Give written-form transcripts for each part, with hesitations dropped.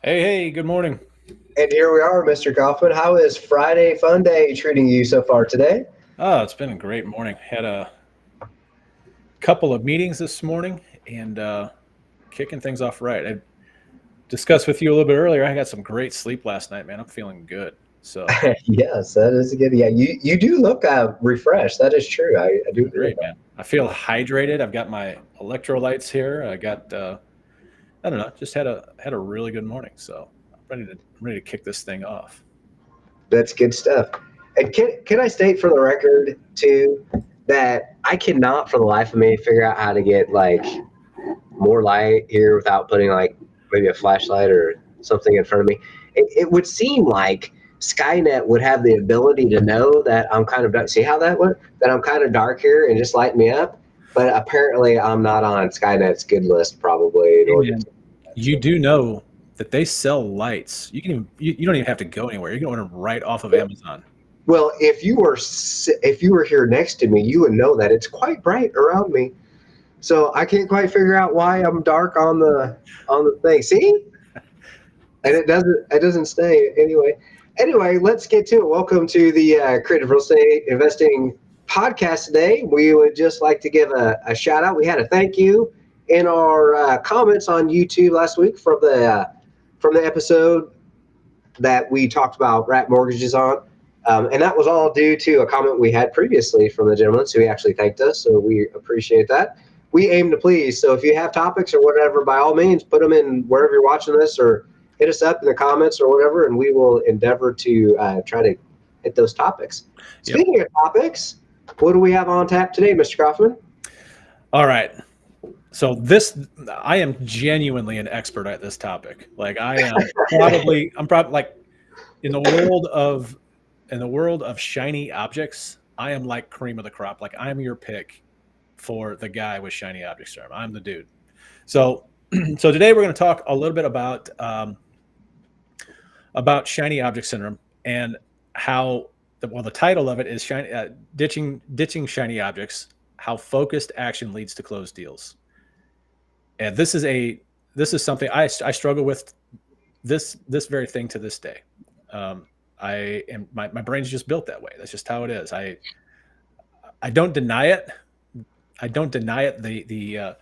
Hey, good morning. And here we are, Mr. Kaufman. How is Friday Fun Day treating you so far today? Oh, it's been a great morning. Had a couple of meetings this morning and kicking things off right. I discussed with you a little bit earlier. I got some great sleep last night, man. I'm feeling good. So Yes, that is a good. Yeah, you do look refreshed. That is true. I do doing agree with great, man. I feel hydrated. I've got my electrolytes here. I got I don't know, just had a really good morning. So I'm ready to kick this thing off. that. That's good stuff. And can I state for the record too that I cannot for the life of me figure out how to get like more light here without putting like maybe a flashlight or something in front of me. It would seem like Skynet would have the ability to know that I'm kind of dark. See how that went? That I'm kind of dark here and just light me up. But apparently, I'm not on Skynet's good list probably in Hey, order man, to. you do know that they sell lights. You don't even have to go anywhere. You can order them right off of Amazon. Well, if you were here next to me, you would know that it's quite bright around me. So I can't quite figure out why I'm dark on the thing. See, and it doesn't stay anyway. Anyway, let's get to it. Welcome to the Creative Real Estate Investing podcast today. We would just like to give a shout out. We had a thank you in our comments on YouTube last week from the episode that we talked about wrap mortgages on. And that was all due to a comment we had previously from the gentleman. So he actually thanked us. So we appreciate that. We aim to please. So if you have topics or whatever, by all means, put them in wherever you're watching this or hit us up in the comments or whatever, and we will endeavor to try to hit those topics. Yep. Speaking of topics, what do we have on tap today, Mr. Kaufman? All right. So I am genuinely an expert at this topic. Like I'm probably like in the world of shiny objects, I am like cream of the crop. Like I'm your pick for the guy with shiny object syndrome. I'm the dude. So, so today we're going to talk a little bit about shiny object syndrome and how the title of it is ditching shiny objects, how focused action leads to closed deals. And this is something I struggle with this very thing to this day. My brain's just built that way. That's just how it is. I don't deny it. I don't deny it. The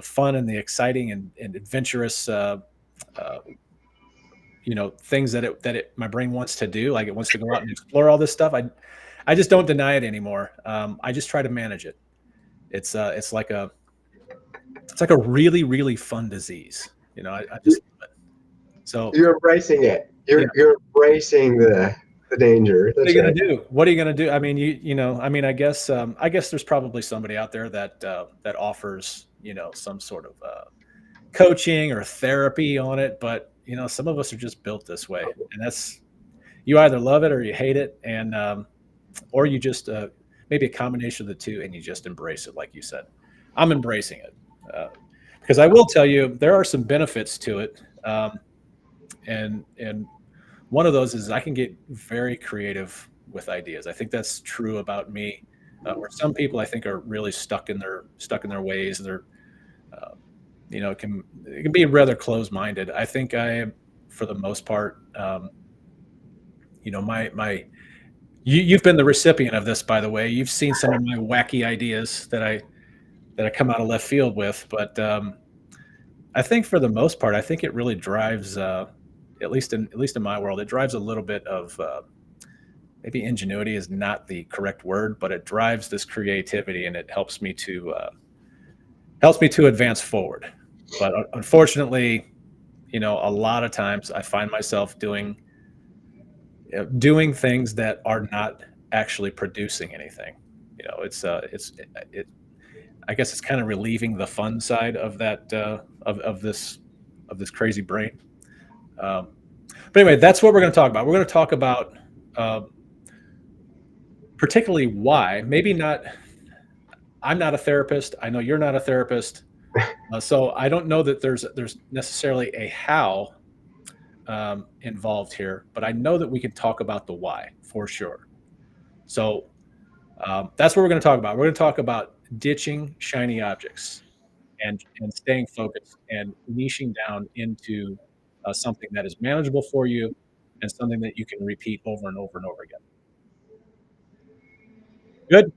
fun and the exciting and adventurous things that my brain wants to do. Like it wants to go out and explore all this stuff. I just don't deny it anymore. I just try to manage it. It's like a really, really fun disease. I just love it. So You're embracing it. You're embracing the danger. what are That's you gonna right. do? What are you gonna do? I mean, I guess there's probably somebody out there that offers some sort of coaching or therapy on it, but some of us are just built this way, and that's you either love it or you hate it, and or you just maybe a combination of the two, and you just embrace it, like you said. I'm embracing it because I will tell you there are some benefits to it, and one of those is I can get very creative with ideas. I think that's true about me. Where some people I think are really stuck in their ways. They're it can be rather close-minded. I think for the most part, my you've been the recipient of this, by the way. You've seen some of my wacky ideas that I come out of left field with, but I think for the most part, I think it really drives, at least in my world, it drives a little bit of maybe ingenuity is not the correct word, but it drives this creativity and it helps me to advance forward. But unfortunately, a lot of times I find myself doing things that are not actually producing anything. It's I guess it's kind of relieving the fun side of that of this crazy brain. Um, but anyway, that's what we're going to talk about. We're going to talk about uh, particularly why. Maybe not. I'm not a therapist. I know you're not a therapist, so I don't know that there's necessarily a how involved here, but I know that we can talk about the why for sure. So that's what we're going to talk about. We're going to talk about ditching shiny objects and staying focused and niching down into something that is manageable for you and something that you can repeat over and over and over again. Good.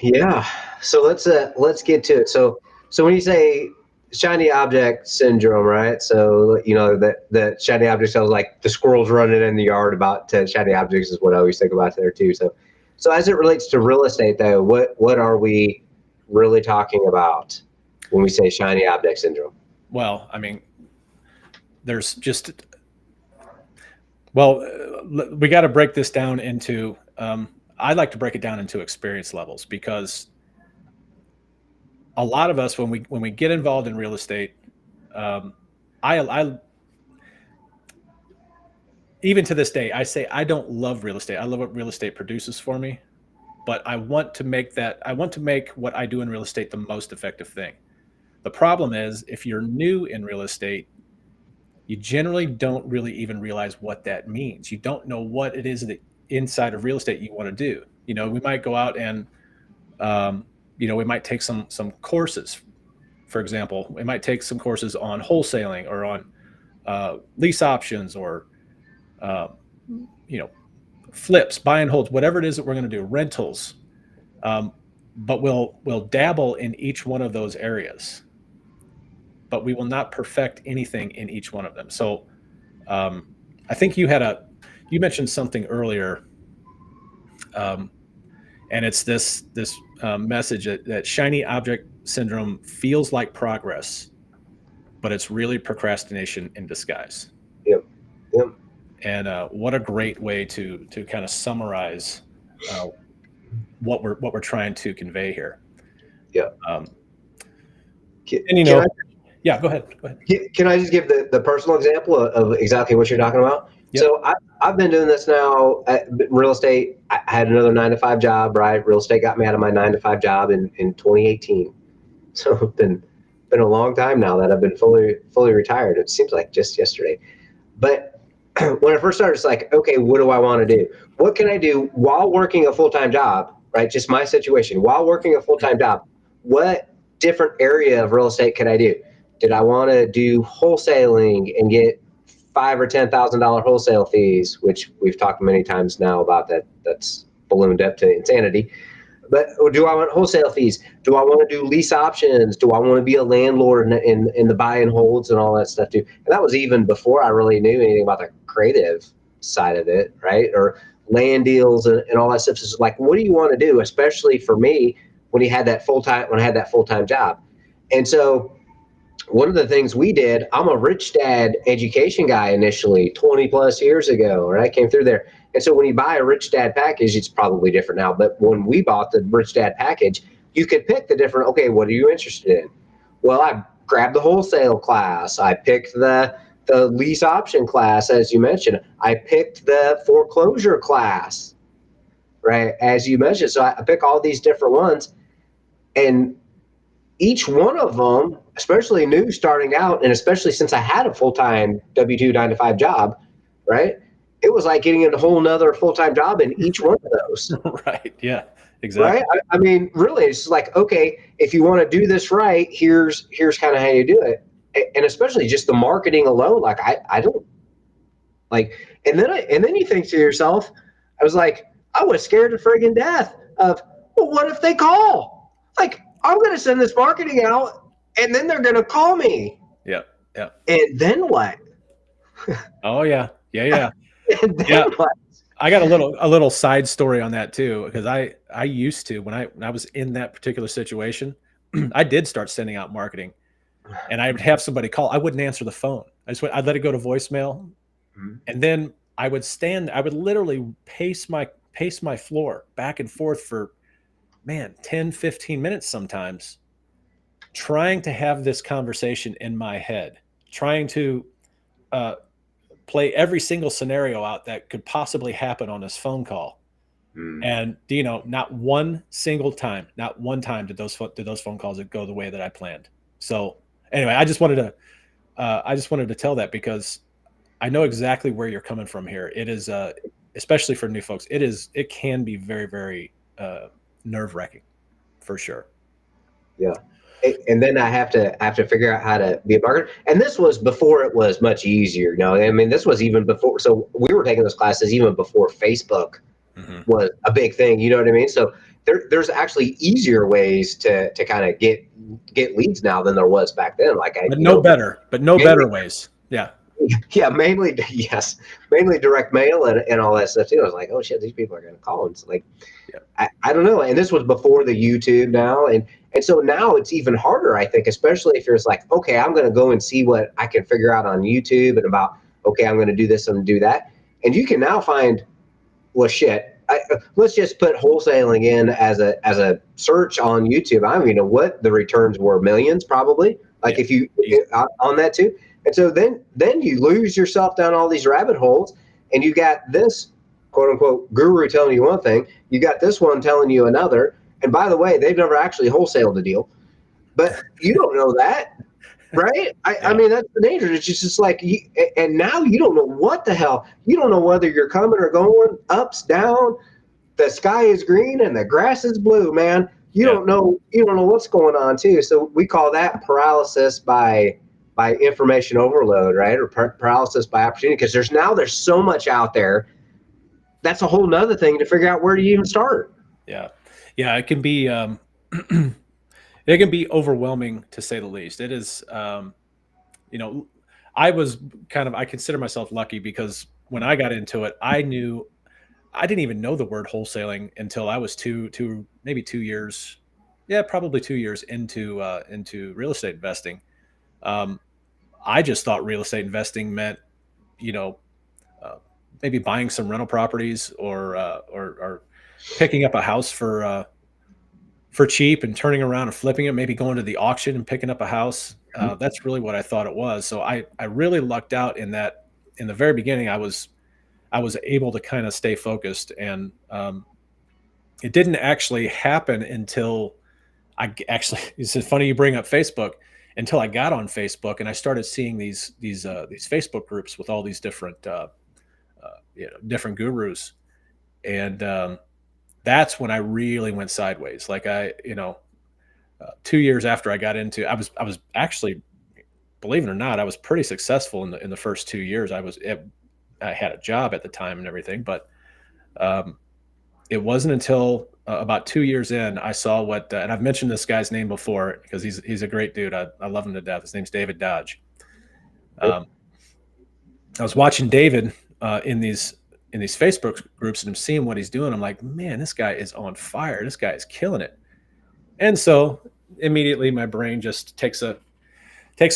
Yeah. So let's get to it. So when you say shiny object syndrome, right? So you know that shiny object sounds like the squirrels running in the yard about 10 shiny objects is what I always think about there too. So as it relates to real estate though, what are we really talking about when we say shiny object syndrome? Well, I mean, there's just well, we got to break this down into. I'd like to break it down into experience levels because a lot of us, when we get involved in real estate, um, I even to this day, I say I don't love real estate. I love what real estate produces for me, but I want to make what I do in real estate the most effective thing. The problem is if you're new in real estate, you generally don't really even realize what that means. You don't know what it is that inside of real estate you want to do. We might go out and um, we might take some courses. For example, we might take some courses on wholesaling or on lease options or uh, you know flips, buy and holds, whatever it is that we're going to do, rentals. Um, but we'll dabble in each one of those areas, but we will not perfect anything in each one of them. So um, I think you mentioned something earlier, um, and it's this message that shiny object syndrome feels like progress, but it's really procrastination in disguise. Yep. Yep. And what a great way to kind of summarize uh, what we're trying to convey here. Yep. Um, Can, and can I yeah, go ahead. Go ahead. Can I just give the personal example of exactly what you're talking about? Yep. So I've been doing this now at real estate. I had another 9 to 5 job, right? Real estate got me out of my 9 to 5 job in 2018. So it's been a long time now that I've been fully retired. It seems like just yesterday. But when I first started, it's like, okay, what do I want to do? What can I do while working a full-time job, right? Just my situation. While working a full-time job, what different area of real estate could I do? Did I want to do wholesaling and get $5,000 or $10,000 wholesale fees, which we've talked many times now about that? That's ballooned up to insanity. But do I want wholesale fees? Do I want to do lease options? Do I want to be a landlord in the buy and holds and all that stuff too? And that was even before I really knew anything about the creative side of it, right? Or land deals and all that stuff. It's like, what do you want to do? Especially for me when I had that full time job. And so one of the things we did, I'm a rich dad education guy initially 20 plus years ago, right? Came through there. And so when you buy a rich dad package, it's probably different now. But when we bought the rich dad package, you could pick the different, okay, what are you interested in? Well, I grabbed the wholesale class. I picked the lease option class, as you mentioned. I picked the foreclosure class, right? As you mentioned. So I pick all these different ones. And each one of them, especially new starting out, and especially since I had a full-time W-2 9 to 5 job, right? It was like getting a whole nother full-time job in each one of those. Right. Yeah, Right. exactly. I mean, really, it's like, okay, if you want to do this right, here's kind of how you do it. And especially just the marketing alone, like I don't like, and then you think to yourself, I was like, I was scared to friggin' death of, well, what if they call? Like, I'm going to send this marketing out and then they're going to call me. Yeah. Yeah. And then what? Oh yeah. Yeah. Yeah. And then Yeah. what? I got a little side story on that too, because I used to when I was in that particular situation, I did start sending out marketing, and I would have somebody call. I wouldn't answer the phone. I'd let it go to voicemail, Mhm. and then I would literally pace my floor back and forth for man, 10, 15 minutes sometimes trying to have this conversation in my head, trying to uh, play every single scenario out that could possibly happen on this phone call. Mm. And not one single time, not one time did those phone calls go the way that I planned. So anyway, I just wanted to tell that because I know exactly where you're coming from here. It is especially for new folks. It can be very, very nerve wracking for sure. Yeah. And then I have to figure out how to be a marketer. And this was before it was much easier. I mean, this was even before. So we were taking those classes even before Facebook Mm-hmm. was a big thing. You know what I mean? So there's actually easier ways to kind of get leads now than there was back then. Like But no mainly, better ways. Yeah. yeah, mainly, yes, mainly direct mail and all that stuff too. I was like, oh shit, these people are going to call. And it's like, Yeah. I don't know. And this was before the YouTube now. And so now it's even harder, I think, especially if you're just like, okay, I'm going to go and see what I can figure out on YouTube and about, okay, I'm going to do this and do that. And you can now find, well, shit, let's just put wholesaling in as a search on YouTube. I don't even know what the returns were, millions probably. Like Yeah. if you on that too. And so then you lose yourself down all these rabbit holes, and you got this quote unquote guru telling you one thing, you got this one telling you another. And by the way, they've never actually wholesaled the deal, but you don't know that. Right? I Yeah. mean, that's the danger. It's just like, and now you don't know what the hell. You don't know whether you're coming or going, ups, down, the sky is green and the grass is blue, man. You Yeah. don't know. You don't know what's going on too. So we call that paralysis by information overload, right? Or paralysis by opportunity, because there's so much out there. That's a whole nother thing to figure out where do you even start. Yeah. Yeah. It can be it can be overwhelming to say the least. It is you know, I consider myself lucky because when I got into it, I didn't even know the word wholesaling until I was maybe 2 years, yeah, probably 2 years into real estate investing. Um, I just thought real estate investing meant, you know, uh, maybe buying some rental properties or picking up a house for cheap and turning around and flipping it, maybe going to the auction and picking up a house. That's really what I thought it was. So I really lucked out in that in the very beginning. I was able to kind of stay focused, and it didn't actually happen until actually. It's funny you bring up Facebook. Until I got on Facebook and I started seeing these Facebook groups with all these different gurus, and that's when I really went sideways. Like 2 years after I got into, I was actually, believe it or not, I was pretty successful in the first 2 years. I had a job at the time and everything, but um, it wasn't until about 2 years in I saw what, and I've mentioned this guy's name before because he's a great dude. I love him to death. His name's David Dodge. Um, I was watching David in these Facebook groups and I'm seeing what he's doing. I'm like, man, this guy is on fire. This guy is killing it. And so immediately my brain just takes a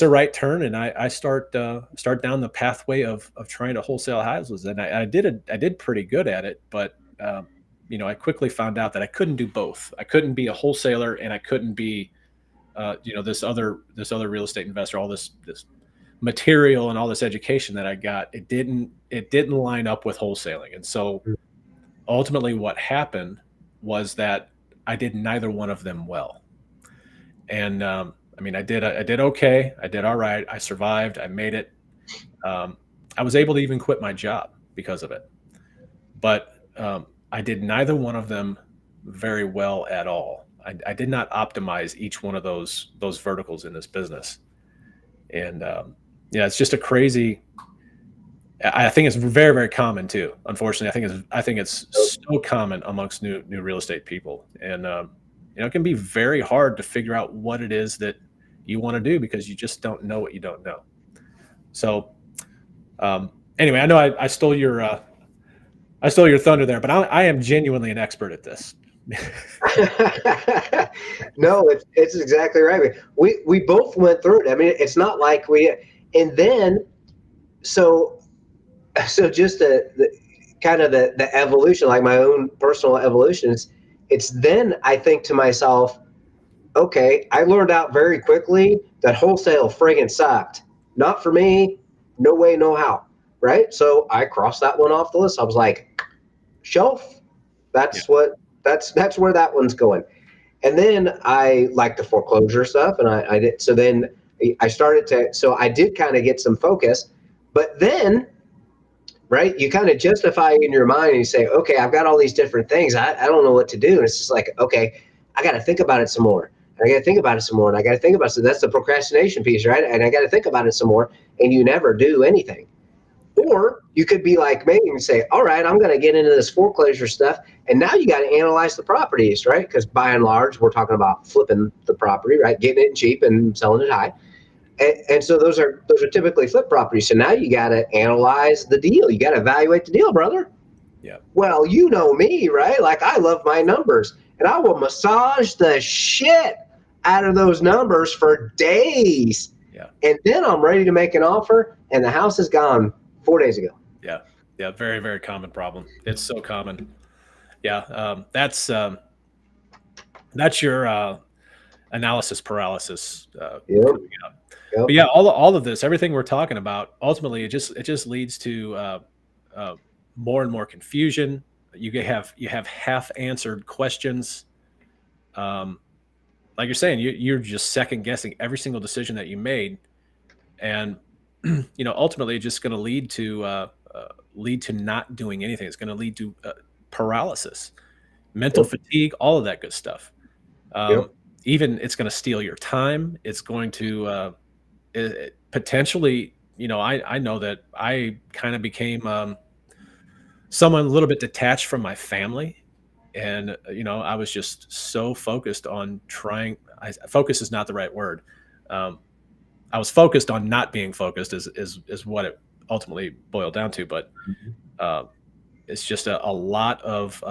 right turn, and I start down the pathway of trying to wholesale houses, and I did pretty good at it, but I quickly found out that I couldn't do both. I couldn't be a wholesaler, and I couldn't be this other real estate investor. All this material and all this education that I got, it didn't line up with wholesaling, and so ultimately, what happened was that I did neither one of them well, and I mean, I did okay. I did all right. I survived. I made it. I was able to even quit my job because of it. But I did neither one of them very well at all. I did not optimize each one of those verticals in this business. And yeah, it's just a crazy. I think it's very, very common too. Unfortunately, I think it's so common amongst new real estate people, and it can be very hard to figure out what it is that you want to do because you just don't know what you don't know. So anyway, I know I stole your thunder there, but I am genuinely an expert at this. No, it's exactly right. We both went through it. I mean, it's not like and then so just the kind of the evolution, like my own personal evolutions. it's then I think to myself, okay, I learned out very quickly that wholesale friggin' sucked. Not for me. No way, no how. Right. So I crossed that one off the list. I was like, shelf. Yeah. That's what. That's where that one's going. And then I like the foreclosure stuff, and I did. So then I started to. So I did kind of get some focus, but then right, you kind of justify in your mind and you say, okay, I've got all these different things. I don't know what to do. And it's just like, okay, I got to think about it some more. I got to think about it some more. And I got to think about it. So that's the procrastination piece, right? And I got to think about it some more. And you never do anything. Yeah. Or you could be like me and say, all right, I'm going to get into this foreclosure stuff. And now you got to analyze the properties, right? Because by and large, we're talking about flipping the property, right? Getting it cheap and selling it high. And so those are typically flip properties. So now you got to analyze the deal. You got to evaluate the deal, brother. Yeah. Well, you know me, right? Like I love my numbers, and I will massage the shit out of those numbers for days. Yeah. And then I'm ready to make an offer, and the house is gone 4 days ago. Yeah. Yeah. Very, very common problem. It's so common. Yeah. That's your analysis paralysis Yep. coming out. Yep. But yeah, all of this, everything we're talking about, ultimately, it just leads to uh, more and more confusion. You have half answered questions. Um, like you're saying, you're just second guessing every single decision that you made, and ultimately, it's just going to lead to not doing anything. It's going to lead to paralysis, mental Yep. fatigue, all of that good stuff. Um, Yep. even it's going to steal your time. It's going to potentially, I know that I kind of became someone a little bit detached from my family. And, I was just so focused on focus is not the right word. Um, I was focused on not being focused is what it ultimately boiled down to. But uh, it's just a lot of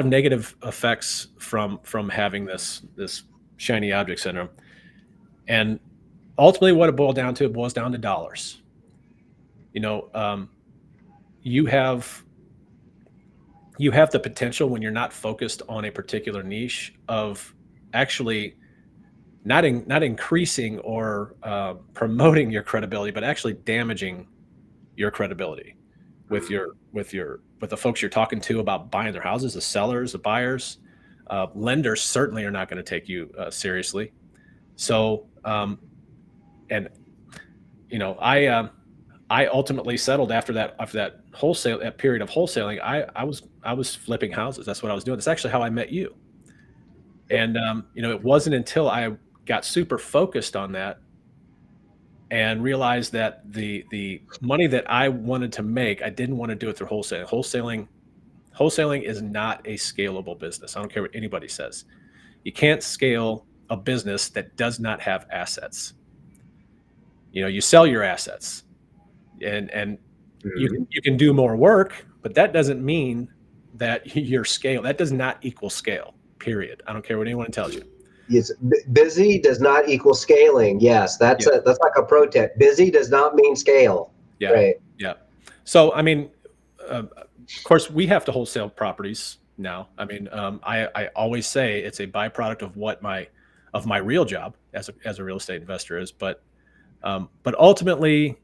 negative effects from having this shiny object syndrome. And ultimately, what it boils down to dollars. You know, you have you have the potential when you're not focused on a particular niche of actually not increasing or promoting your credibility, but actually damaging your credibility with the folks you're talking to about buying their houses, the sellers, the buyers. Lenders certainly are not going to take you seriously. So, and I ultimately settled after that wholesale that period of wholesaling. I was flipping houses. That's what I was doing. That's actually how I met you. And it wasn't until I got super focused on that and realized that the money that I wanted to make, I didn't want to do it through wholesaling. Wholesaling is not a scalable business. I don't care what anybody says. You can't scale a business that does not have assets. You sell your assets, and you can do more work, but that doesn't mean that your scale. That does not equal scale. Period. I don't care what anyone tells you. Yes, busy does not equal scaling. Yes, Yeah. that's like a pro tip. Busy does not mean scale. Yeah. Right. Yeah. So, I mean, of course, we have to wholesale properties now. I mean, I always say it's a byproduct of my real job as a real estate investor is, but ultimately,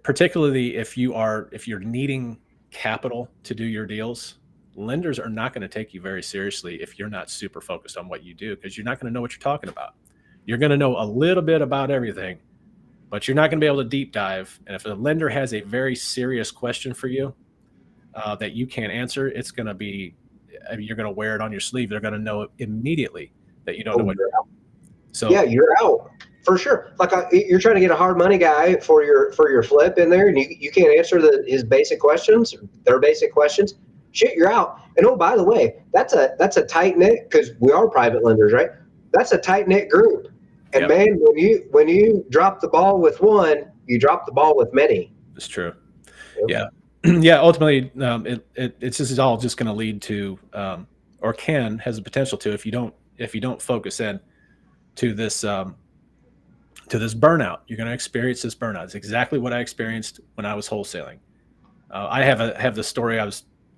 particularly if you're needing capital to do your deals, lenders are not going to take you very seriously if you're not super focused on what you do, because you're not going to know what you're talking about. You're going to know a little bit about everything, but you're not going to be able to deep dive. And if a lender has a very serious question for you that you can't answer, it's going to be, I mean, you're going to wear it on your sleeve. They're going to know immediately that you don't know Oh, what. yeah, So you're out for sure. Like you're trying to get a hard money guy for your flip in there, and you can't answer his basic questions, their basic questions. Shit, you're out. And oh, by the way, that's a tight knit, because we are private lenders, right? That's a tight knit group. And yeah, man, when you drop the ball with one, you drop the ball with many. it's true. Yep. Yeah. Yeah. Ultimately, it's just all just going to lead to, or has the potential to, if you don't focus in to this burnout, you're going to experience this burnout. It's exactly what I experienced when I was wholesaling. I have the story.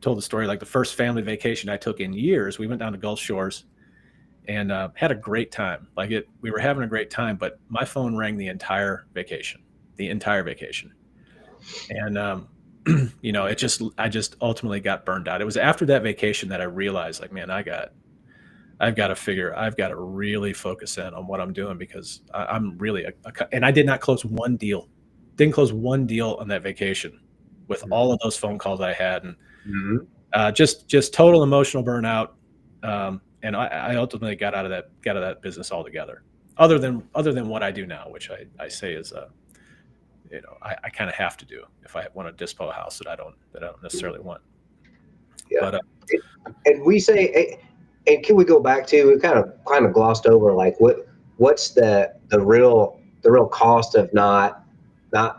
told the story, like the first family vacation I took in years. We went down to Gulf Shores and had a great time. We were having a great time, but my phone rang the entire vacation. And I just ultimately got burned out. It was after that vacation that I realized, like, man, I've got to really focus in on what I'm doing, because I'm really and I did not close one deal, didn't close one deal on that vacation with all of those phone calls I had, and Mhm. just total emotional burnout. And I ultimately got out of that business altogether. Other than what I do now, which I say is I kind of have to do if I want to dispo a house that I don't necessarily want. Yeah. But And we say, and can we go back to, we kind of glossed over, like, what's the real cost of not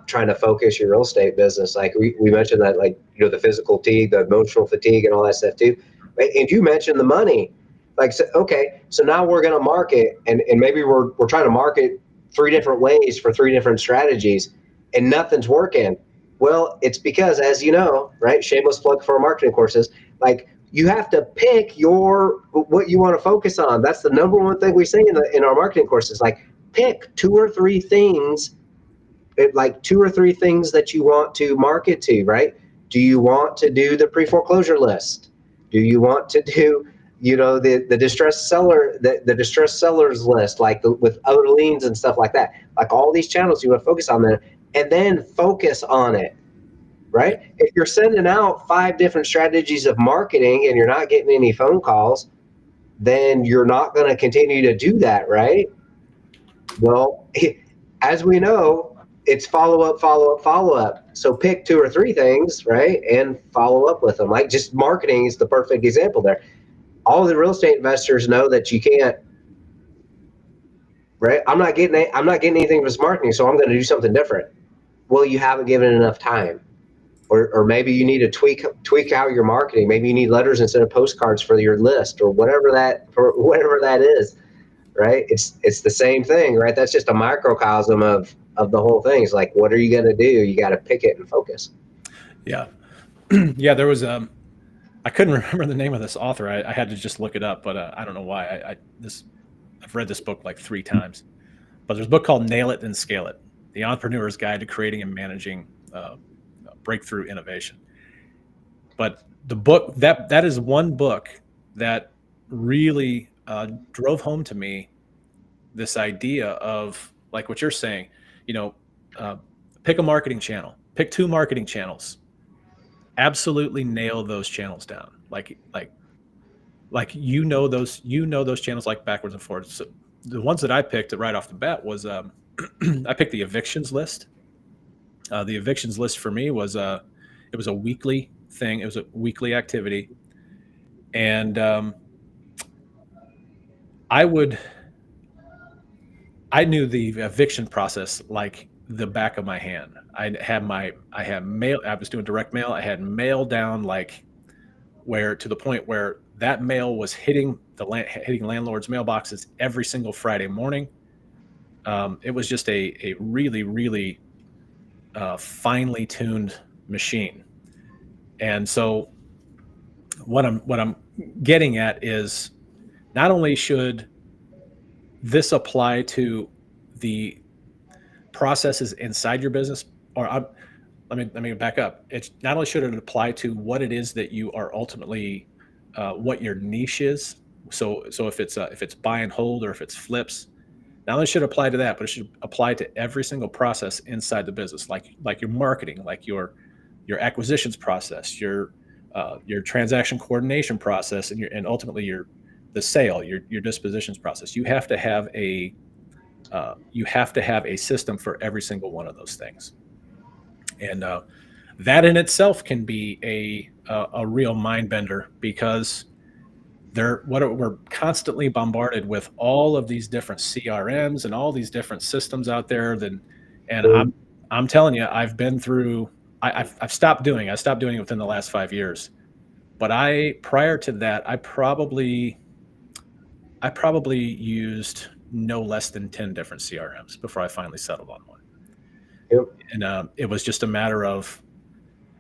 trying to focus your real estate business? Like we mentioned that, like, the physical fatigue, the emotional fatigue, and all that stuff too. And you mentioned the money. Like, so, okay, so now we're going to market, and maybe we're trying to market three different ways for three different strategies, and nothing's working. Well, it's because, as you know, right? Shameless plug for our marketing courses. Like, you have to pick what you want to focus on. That's the number one thing we say in our marketing courses. Like, pick two or three things that you want to market to, right? Do you want to do the pre-foreclosure list? Do you want to do, the distressed sellers list, like with other liens and stuff like that? Like, all these channels, you want to focus on them, and then focus on it, yeah, right? If you're sending out five different strategies of marketing and you're not getting any phone calls, then you're not going to continue to do that, right? Well, as we know, it's follow up, follow up, follow up. So pick two or three things, right, and follow up with them. Like, just marketing is the perfect example there. All the real estate investors know that you can't, right? I'm not getting anything from this marketing, so I'm going to do something different. Well, you haven't given it enough time. Or maybe you need to tweak out your marketing. Maybe you need letters instead of postcards for your list, or whatever that is, right? It's the same thing, right? That's just a microcosm of the whole thing. It's like, what are you going to do? You got to pick it and focus. yeah, yeah. There was I couldn't remember the name of this author. I had to just look it up, but I don't know why. I've read this book like three times, but there's a book called "Nail It and Scale It: The Entrepreneur's Guide to Creating and Managing Breakthrough Innovation." But the book that is one book that really drove home to me this idea of, like what you're saying, you know, uh, pick a marketing channel, pick two marketing channels, absolutely nail those channels down. Like those channels like backwards and forwards. So the ones that I picked right off the bat was I picked the evictions list. The evictions list for me was it was a weekly thing. It was a weekly activity, and I would I knew the eviction process like the back of my hand. I had mail. I was doing direct mail. I had mail down, like, where, to the point where that mail was hitting landlords' mailboxes every single Friday morning. It was just a really, really finely tuned machine. And so what I'm getting at is, not only should this apply to the processes inside your business, or let me back up. It's not only should it apply to what it is that you are ultimately, what your niche is. So if it's buy and hold, or if it's flips, not only should it apply to that, but it should apply to every single process inside the business, like your marketing, like your acquisitions process, your transaction coordination process, and ultimately the sale, your dispositions process. You have to have a system for every single one of those things, and that in itself can be a real mind bender, because we're constantly bombarded with all of these different CRMs and all these different systems out there. And I'm telling you, I've been through. I've stopped doing. I stopped doing it within the last 5 years. But prior to that, I probably used no less than 10 different CRMs before I finally settled on one. Yep. And it was just a matter of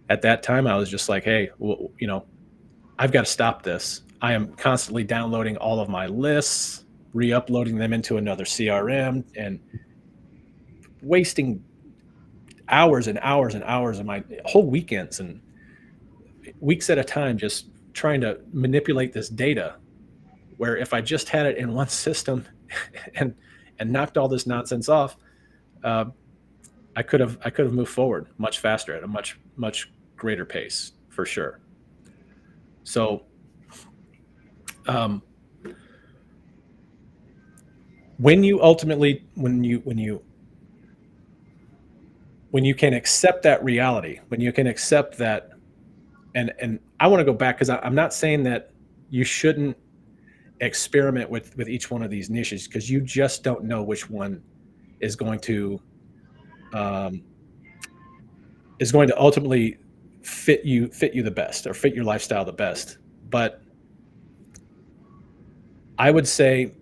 At that time, I was just like, hey, well, I've got to stop this. I am constantly downloading all of my lists, re-uploading them into another CRM, and wasting hours and hours and hours of my whole weekends and weeks at a time just trying to manipulate this data, where if I just had it in one system and knocked all this nonsense off, uh, I could have moved forward much faster at a much greater pace for sure. So um, when you ultimately when you can accept that reality, when you can accept that, and I want to go back because I'm not saying that you shouldn't experiment with each one of these niches, because you just don't know which one is going to um, ultimately fit you the best, or fit your lifestyle the best. But I would say,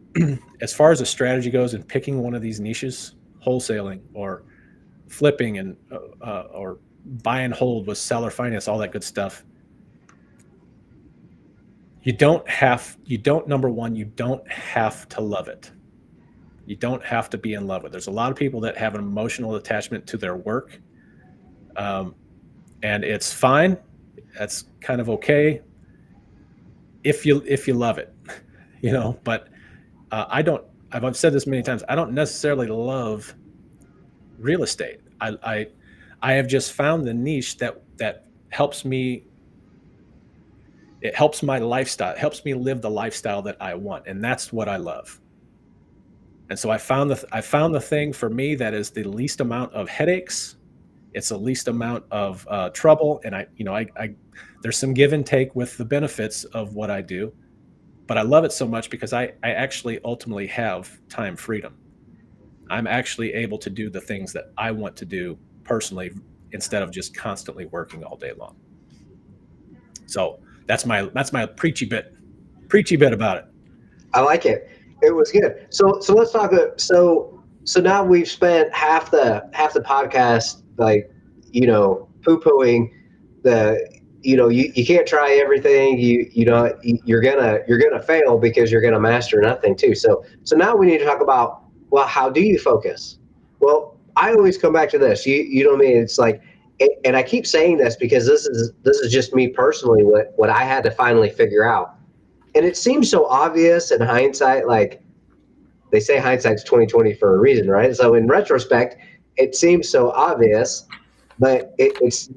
as far as a strategy goes in picking one of these niches, wholesaling or flipping, and or buy and hold with seller finance, all that good stuff, you don't number one, you don't have to love it. You don't have to be in love with it. There's a lot of people that have an emotional attachment to their work, um, and it's fine. That's kind of okay if you love it, But I don't. I've said this many times. I don't necessarily love real estate. I have just found the niche that helps me. It helps my lifestyle. It helps me live the lifestyle that I want, and that's what I love. And so I found the thing for me that is the least amount of headaches. It's the least amount of trouble, and I there's some give and take with the benefits of what I do, but I love it so much because I actually ultimately have time freedom. I'm actually able to do the things that I want to do personally, instead of just constantly working all day long. So that's my preachy bit about it. I like it. It was good. So let's talk. So now we've spent half the podcast, like, poo pooing the, you can't try everything. You're gonna fail because you're gonna master nothing too. So now we need to talk about, well, how do you focus? Well, I always come back to this. You know what I mean? It's like, and I keep saying this because this is just me personally, what I had to finally figure out. And it seems so obvious in hindsight. Like, they say hindsight's 2020 for a reason, right? So in retrospect, it seems so obvious, but it's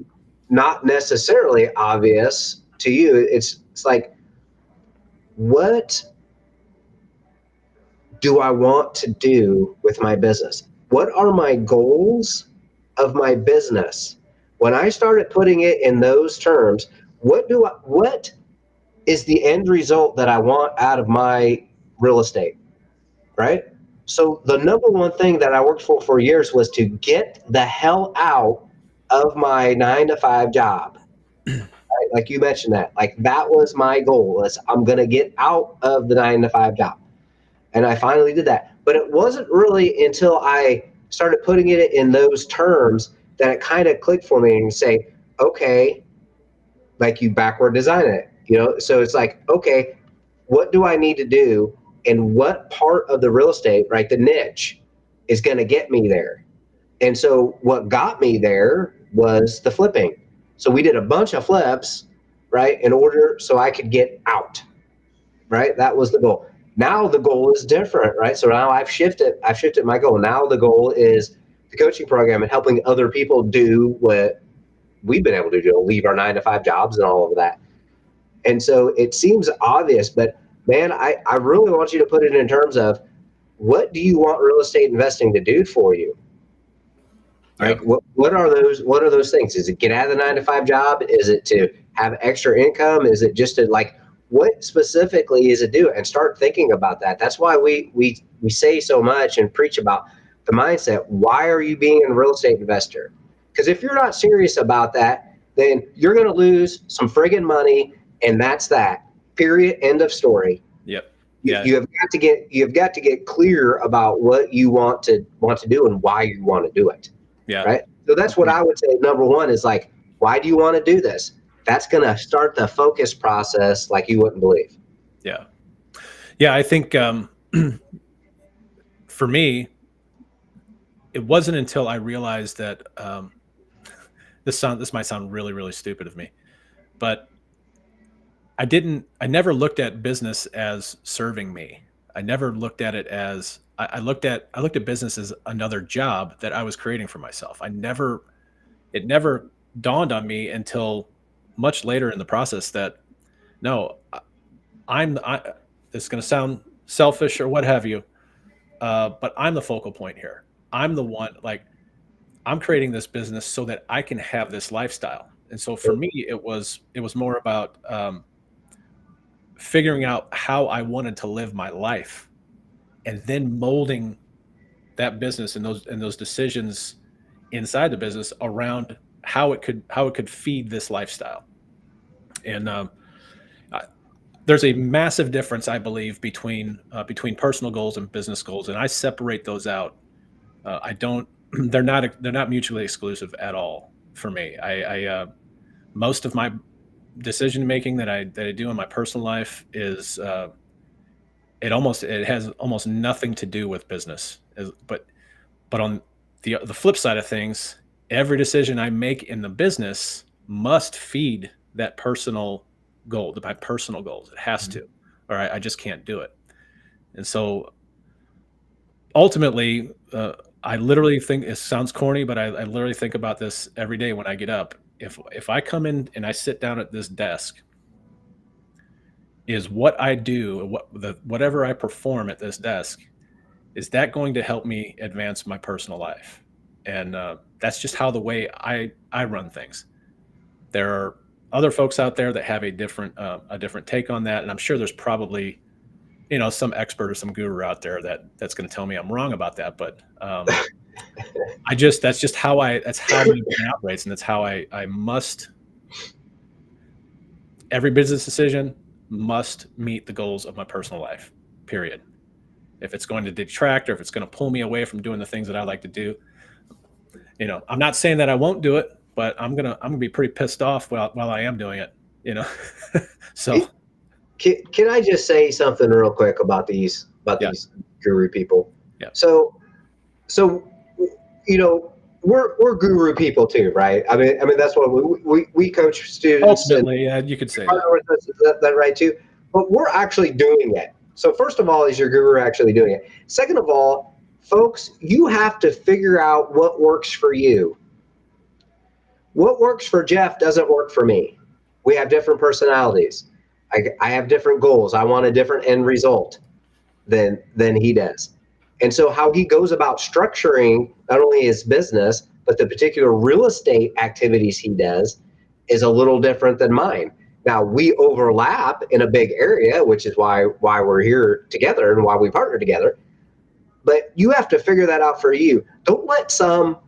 not necessarily obvious to you. It's like, what do I want to do with my business? What are my goals of my business? When I started putting it in those terms, what is the end result that I want out of my real estate, right? So the number one thing that I worked for years was to get the hell out of my 9 to 5 job. Right? Like you mentioned that, like that was my goal. Was I'm going to get out of the 9 to 5 job, and I finally did that. But it wasn't really until I started putting it in those terms that it kind of clicked for me and say, okay, like you backward design it, So it's like, okay, what do I need to do, and what part of the real estate, right, the niche, is going to get me there? And so what got me there was the flipping. So we did a bunch of flips, right, in order so I could get out, right? That was the goal. Now the goal is different, right? So now I've shifted my goal. Now the goal is the coaching program and helping other people do what we've been able to do, leave our 9 to 5 jobs and all of that. And so it seems obvious, but man, I really want you to put it in terms of, what do you want real estate investing to do for you? Like, Yeah. what are those things? Is it get out of the 9 to 5 job? Is it to have extra income? Is it just to, like, what specifically is it do? And start thinking about that. That's why we say so much and preach about the mindset. Why are you being a real estate investor? Because if you're not serious about that, then you're going to lose some friggin' money, and that's that. Period. End of story. Yep. You, Yeah. you have got to get clear about what you want to do and why you want to do it. Yeah. Right. So that's what I would say. Number one is, like, Why do you want to do this? That's going to start the focus process like you wouldn't believe. Yeah. Yeah. I think for me, it wasn't until I realized that this might sound really, really stupid of me, but I never looked at business as serving me. I never looked at it as I looked at business as another job that I was creating for myself. It never dawned on me until much later in the process that no, I this is going to sound selfish or what have you, but I'm the focal point here. I'm the one, like, I'm creating this business so that I can have this lifestyle. And so for me, it was more about figuring out how I wanted to live my life, and then molding that business and those decisions inside the business around how it could feed this lifestyle. And I, there's a massive difference, I believe, between personal goals and business goals, and I separate those out. I don't. They're not mutually exclusive at all for me. Most of my decision making that I do in my personal life is it has almost nothing to do with business. But on the flip side of things, every decision I make in the business must feed that personal goal, my personal goals. It has to, or I just can't do it. And so ultimately, I literally think it sounds corny, but I literally think about this every day when I get up. If I come in and I sit down at this desk, is what I do, whatever I perform at this desk, is that going to help me advance my personal life? And that's just how the way I run things. There are other folks out there that have a different take on that, and I'm sure there's probably some expert or some guru out there that's going to tell me I'm wrong about that. But that's how my brain operates, and that's how I must. Every business decision must meet the goals of my personal life. Period. If it's going to detract or if it's going to pull me away from doing the things that I like to do, I'm not saying that I won't do it, but I'm gonna be pretty pissed off while I am doing it. You know, so Can I just say something real quick about these yeah, guru people? yeah. So we're guru people too, right? I mean that's what we coach students and Ultimately, yeah, you could say that. partner with us. Is that right too? But we're actually doing it. So first of all, is your guru actually doing it? Second of all, folks, you have to figure out what works for you. What works for Jeff doesn't work for me. We have different personalities. I have different goals. I want a different end result than he does. And so how he goes about structuring not only his business, but the particular real estate activities he does is a little different than mine. Now we overlap in a big area, which is why we're here together and why we partner together. But you have to figure that out for you. Don't let some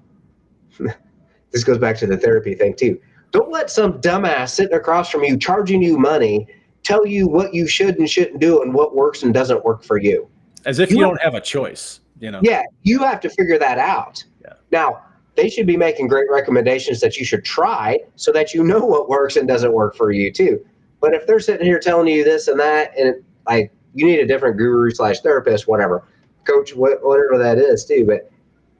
this goes back to the therapy thing too. Don't let some dumbass sitting across from you charging you money tell you what you should and shouldn't do and what works and doesn't work for you. As if you don't have a choice. Yeah, you have to figure that out. Yeah. Now, they should be making great recommendations that you should try so that you know what works and doesn't work for you too. But if they're sitting here telling you this and that, and like you need a different guru / therapist, whatever, coach, whatever that is too. But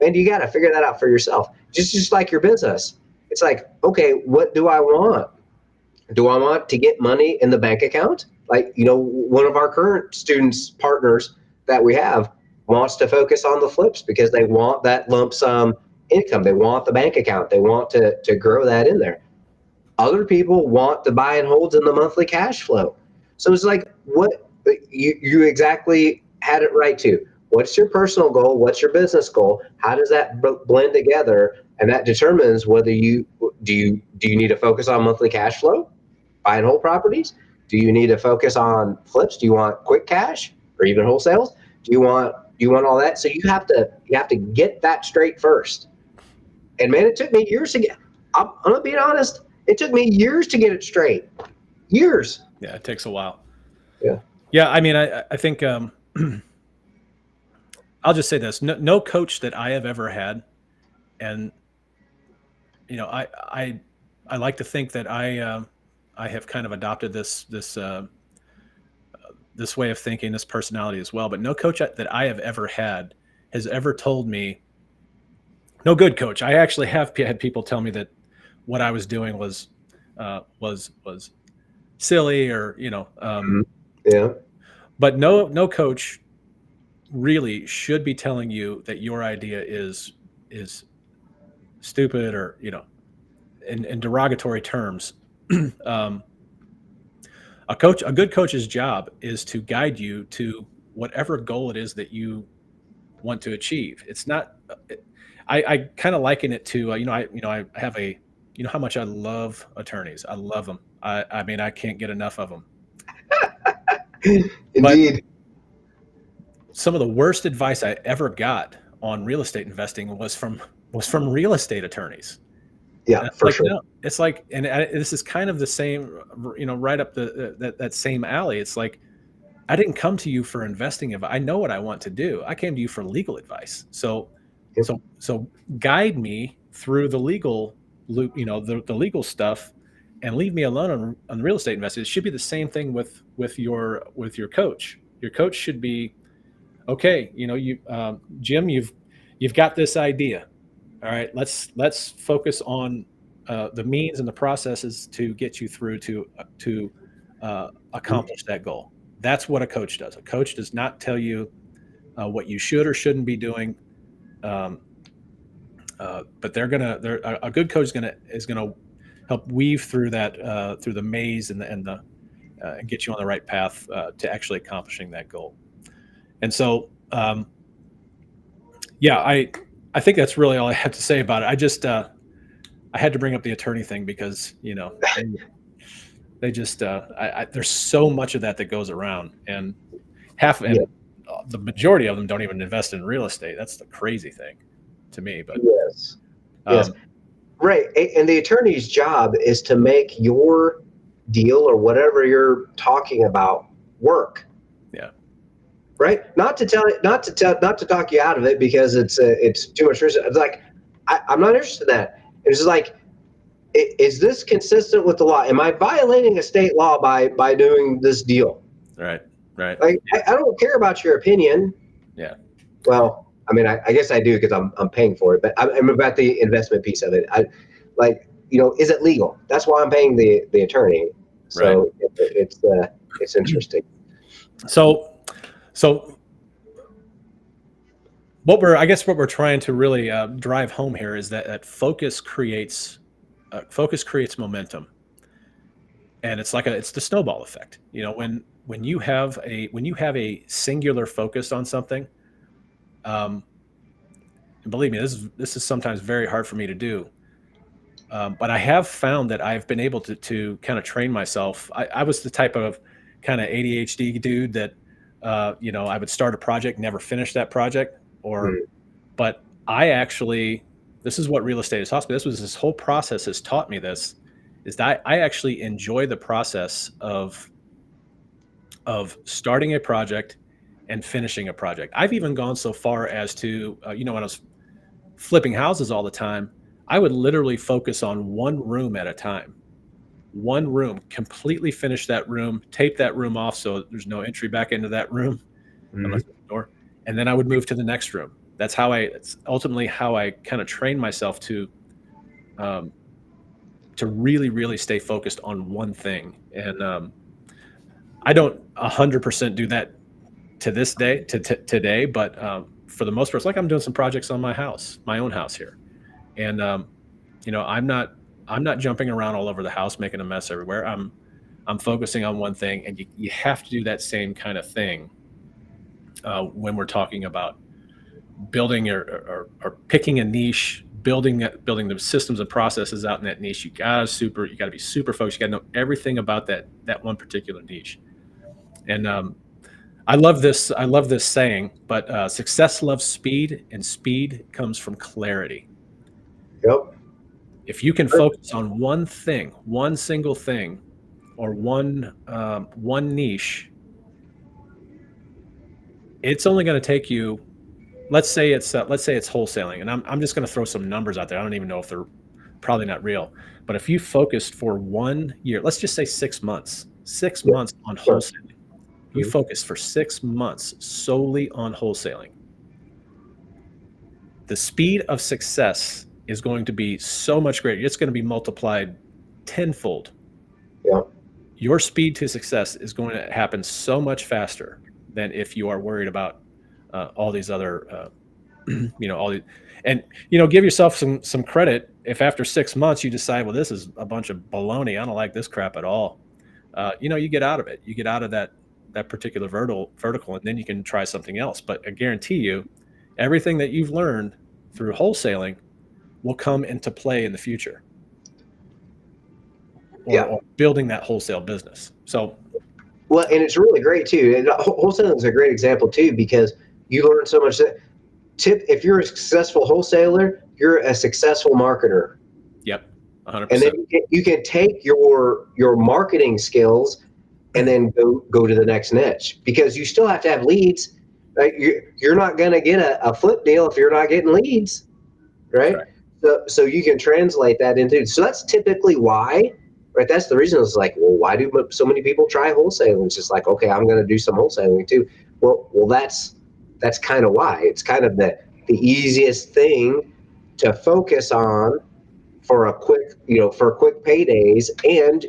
man, you got to figure that out for yourself. Just like your business. It's like, okay, what do I want? Do I want to get money in the bank account? Like, one of our current students, partners that we have wants to focus on the flips because they want that lump sum income. They want the bank account. They want to grow that in there. Other people want the buy and holds in the monthly cash flow. So it's like, what you exactly had it right too. What's your personal goal? What's your business goal? How does that blend together? And that determines whether you need to focus on monthly cash flow, buy and hold properties? Do you need to focus on flips? Do you want quick cash or even wholesales? Do you want all that? So you have to get that straight first. And man, it took me years to get. I'm gonna be honest. It took me years to get it straight. Years. Yeah, it takes a while. Yeah. Yeah, I mean, I think I'll just say this: no coach that I have ever had, and I I like to think that I have kind of adopted this way of thinking, this personality as well. But no coach that I have ever had has ever told me, no good coach. I actually have had people tell me that what I was doing was silly, or Mhm. Yeah. but no coach really should be telling you that your idea is stupid, or in derogatory terms. um, a good coach's job is to guide you to whatever goal it is that you want to achieve. It's not. I kind of liken it to I have a how much I love attorneys. I love them. I mean I can't get enough of them. But Indeed. some of the worst advice I ever got on real estate investing was from real estate attorneys. Yeah, And it's for like, sure. no, it's like, this is kind of the same, right up that same alley. It's like, I didn't come to you for investing advice. I know what I want to do. I came to you for legal advice. So, Yep. so guide me through the legal loop, the legal stuff, and leave me alone on real estate investing. It should be the same thing with your coach. Your coach should be, okay. Jim, you've got this idea. All right, let's focus on the means and the processes to get you through to accomplish that goal. That's what a coach does. A coach does not tell you what you should or shouldn't be doing, um, but a good coach is gonna help weave through that through the maze and get you on the right path to actually accomplishing that goal. And so, yeah, I think that's really all I have to say about it. I had to bring up the attorney thing because they just there's so much of that goes around, and half Yeah. and the majority of them don't even invest in real estate. That's the crazy thing to me. But Yes. Yes. um, Right. And the attorney's job is to make your deal or whatever you're talking about work. yeah, Right. Not to talk you out of it because it's too much risk. It's like, I'm not interested in that. It's just like, is this consistent with the law? Am I violating a state law by doing this deal? right, right, Like, I don't care about your opinion. yeah, Well, I mean, I guess I do because I'm paying for it, but I'm about the investment piece of it. I like, is it legal? That's why I'm paying the attorney. right. So it's interesting. So so what we're trying to really drive home here is that focus creates momentum, and it's the snowball effect. When you have a singular focus on something, um, and believe me, this is sometimes very hard for me to do. But I have found that I've been able to kind of train myself. I was the type of kind of ADHD dude that I would start a project, never finish that project, or Mm. but I actually, this is what real estate has taught me. This whole process has taught me this, is that I actually enjoy the process of starting a project and finishing a project. I've even gone so far as to, when I was flipping houses all the time, I would literally focus on one room at a time. One room, completely finish that room, tape that room off so there's no entry back into that room unless Mhm. there's a door, and then I would move to the next room. It's ultimately how I kind of train myself um, to really, really stay focused on one thing. And I don't 100% do that to this day, to today, but for the most part, it's like I'm doing some projects on my own house here, and I'm not jumping around all over the house making a mess everywhere. I'm focusing on one thing, and you have to do that same kind of thing when we're talking about building or picking a niche, building the systems and processes out in that niche. You got to be super focused. You got to know everything about that one particular niche. And I love this saying, but success loves speed, and speed comes from clarity. Yep. If you can focus on one thing, one single thing, or one niche, it's only going to take you. Let's say it's wholesaling, and I'm just going to throw some numbers out there. I don't even know if they're probably not real. But if you focused for 1 year, let's just say 6 months, six Yeah. months on Sure. wholesaling, you Mhm. focus for 6 months solely on wholesaling, the speed of success is going to be so much greater. It's going to be multiplied tenfold. Yeah. Your speed to success is going to happen so much faster than if you are worried about all these other, all the, and give yourself some credit if after 6 months you decide, well, this is a bunch of baloney. I don't like this crap at all. You get out of it. You get out of that particular vertical, and then you can try something else. But I guarantee you, everything that you've learned through wholesaling will come into play in the future, or, Yeah. or building that wholesale business. So, Well, and it's really great too. And wholesaling is a great example too because you learn so much. If you're a successful wholesaler, you're a successful marketer, yep, and then 100%. you can take your marketing skills and then go to the next niche because you still have to have leads. Right? You're not going to get a flip deal if you're not getting leads, right? Correct. So you can translate that into. So that's typically why, right? That's the reason. It's like, well, why do so many people try wholesaling? It's just like, okay, I'm going to do some wholesaling too. Well, that's kind of why. It's kind of the easiest thing to focus on for a quick, for quick paydays, and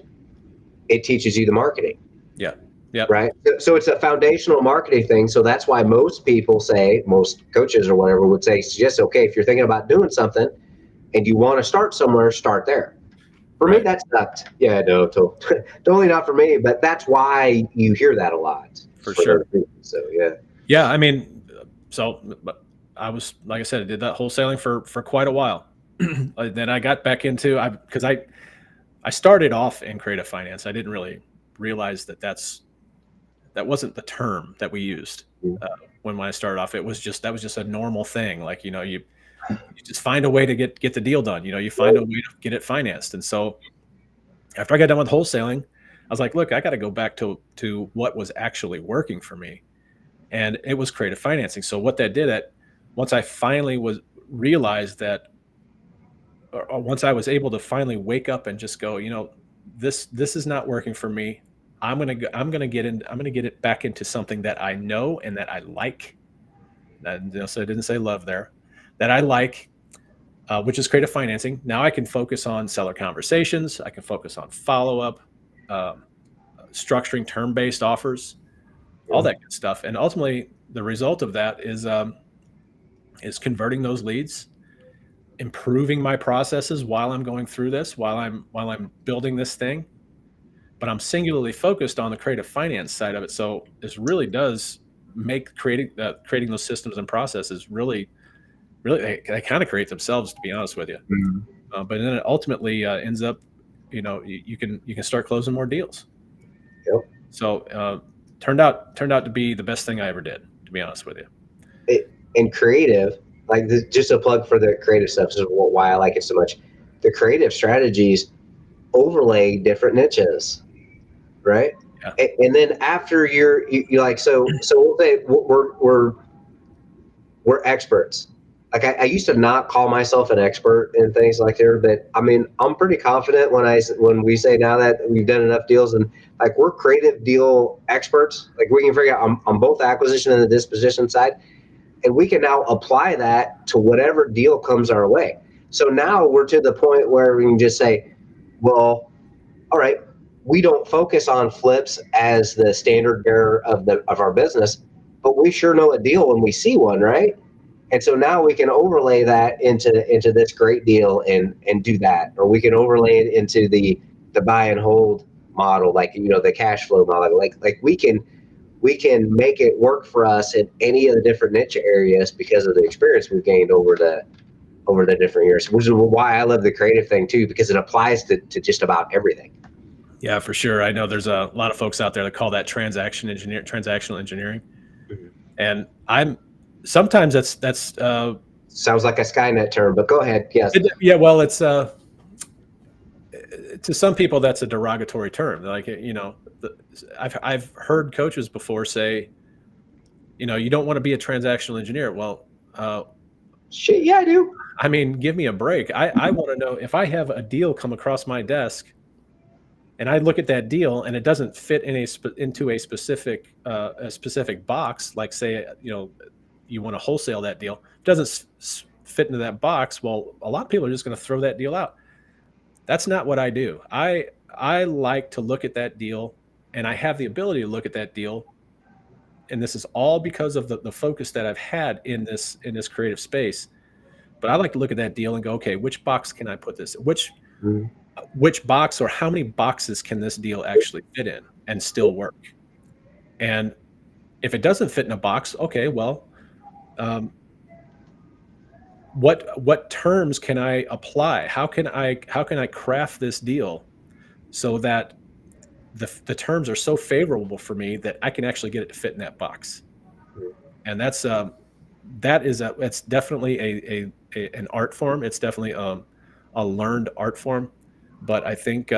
it teaches you the marketing, Yeah. Yep. right? So it's a foundational marketing thing. So that's why most people say, most coaches or whatever would say, suggest, okay, if you're thinking about doing something and you want to start somewhere, start there. For me, Right. that sucked. Yeah, no, totally not for me. But that's why you hear that a lot For for those sure. reasons. So yeah, Yeah. I mean, but I was, like I said, I did that wholesaling for quite a while. Then I got back into, because I started off in creative finance. I didn't really realize that wasn't the term that we used uh, when I started off. That was just a normal thing. Like, you just find a way to get the deal done. You find a way to get it financed. And so after I got done with wholesaling, I was like, look, I got to go back to what was actually working for me, and it was creative financing. So what that did, at once I finally was realized that, or once I was able to finally wake up and just go, this is not working for me. I'm gonna get it back into something that I know and that I like. So I didn't say love there, that I like, which is creative financing. Now I can focus on seller conversations. I can focus on follow up, um, structuring term based offers, all yeah, that good stuff. And ultimately, the result of that is converting those leads, improving my processes while I'm going through this, while I'm building this thing. But I'm singularly focused on the creative finance side of it. So this really does make creating those systems and processes really they kind of create themselves, to be honest with you. Mhm. But then it ultimately ends up, you can start closing more deals. Yep. So turned out to be the best thing I ever did, to be honest with you. And creative, like this, just a plug for the creative stuff. This is why I like it so much. The creative strategies overlay different niches, right? Yeah. And then after you're like, so we'll say we're experts. Like I used to not call myself an expert in things like there, but I mean I'm pretty confident when we say now that we've done enough deals and like we're creative deal experts. Like we can figure out on both acquisition and the disposition side, and we can now apply that to whatever deal comes our way. So now we're to the point where we can just say, well, all right, we don't focus on flips as the standard bearer of our business, but we sure know a deal when we see one, right? And so now we can overlay that into this great deal and do that, or we can overlay it into the buy and hold model, like the cash flow model. Like we can make it work for us in any of the different niche areas because of the experience we've gained over the different years, which is why I love the creative thing too, because it applies to just about everything. Yeah, for sure. I know there's a lot of folks out there that call that transactional engineering, and I'm sometimes that's Sounds like a Skynet term, but go ahead. Yes. yeah. Well, it's to some people that's a derogatory term. Like, I've heard coaches before say, you don't want to be a transactional engineer. Well, Shit, yeah, I do. I mean, give me a break. I want to know if I have a deal come across my desk and I look at that deal and it doesn't fit into a specific box, like say, you want to wholesale that deal, doesn't fit into that box. Well, a lot of people are just going to throw that deal out. That's not what I do. I like to look at that deal, and I have the ability to look at that deal, and this is all because of the focus that I've had in this creative space. But I like to look at that deal and go, okay, which box can I put this? Mhm. Which box, or how many boxes can this deal actually fit in and still work? And if it doesn't fit in a box, okay, well, um, what terms can I apply? How can I craft this deal so that the terms are so favorable for me that I can actually get it to fit in that box? And it's definitely an art form. It's definitely a learned art form, but I think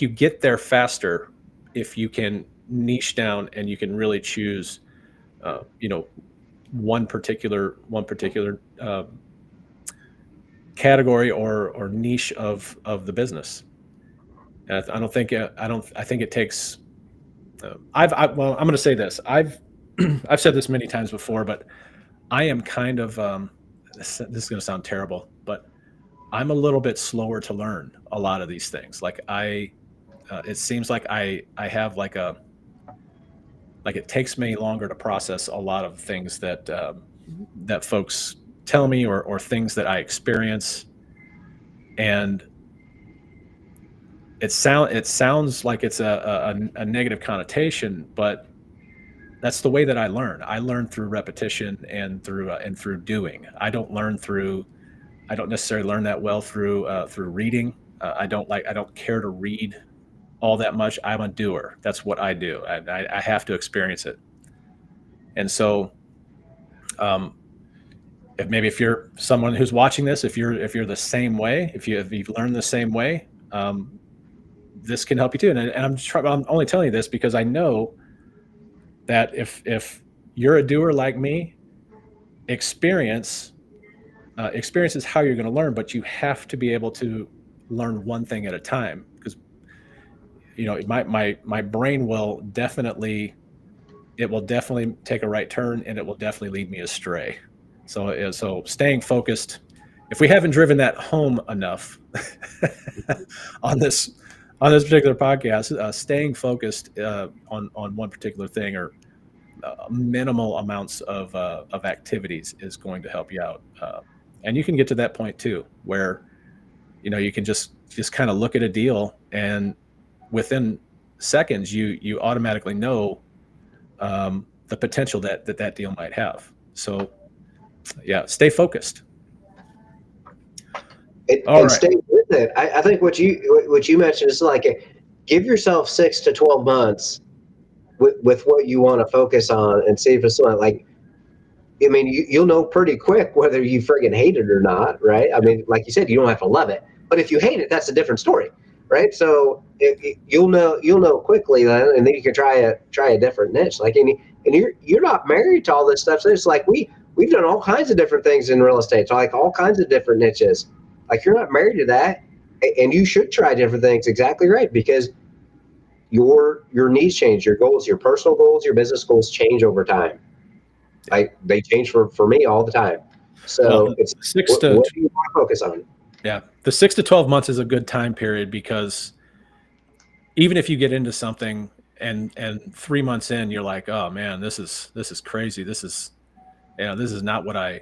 you get there faster if you can niche down and you can really choose, uh, you know, one particular category or niche of the business. And I don't think I don't. I think it takes. Well, I'm going to say this. I've said this many times before, but I am kind of. This is going to sound terrible, but I'm a little bit slower to learn a lot of these things. Like it seems like I have like it takes me longer to process a lot of things that folks tell me, or things that I experience, and it sounds like it's a negative connotation, but that's the way that I learn. I learn through repetition and through doing. I don't necessarily learn that well through reading. I don't care to read all that much. I'm a doer. That's what I do. I have to experience it. And so, um, if you're someone who's watching this, if you're the same way, if you've learned the same way, this can help you too. And I'm only telling you this because I know that if you're a doer like me, experience experience is how you're going to learn, but you have to be able to learn one thing at a time, because my brain will definitely take a right turn, and it will definitely lead me astray. So staying focused. If we haven't driven that home enough on this on this particular podcast, staying focused on one particular thing, or minimal amounts of activities, is going to help you out. And you can get to that point too, where you can just kind of look at a deal, and within seconds you automatically know the potential that deal might have. So yeah, stay focused. All And right. stay with it. I think what you mentioned is like give yourself 6 to 12 months with what you want to focus on and see if it's like I mean, you'll know pretty quick whether you friggin' hate it or not, right? I Yeah. mean, like you said, you don't have to love it, but if you hate it, that's a different story, right? So you'll know quickly then, and then you can try a different niche. Like, and you're not married to all this stuff. So it's like we've done all kinds of different things in real estate, so like all kinds of different niches. Like you're not married to that, and you should try different things. Exactly right, because your needs change, your goals, your personal goals, your business goals change over time. Yeah. They change for me all the time. Well, So it's six what, to what do you want to focus on? yeah, the 6 to 12 months is a good time period, because even if you get into something, and 3 months in you're like, oh man, this is crazy. This is not what I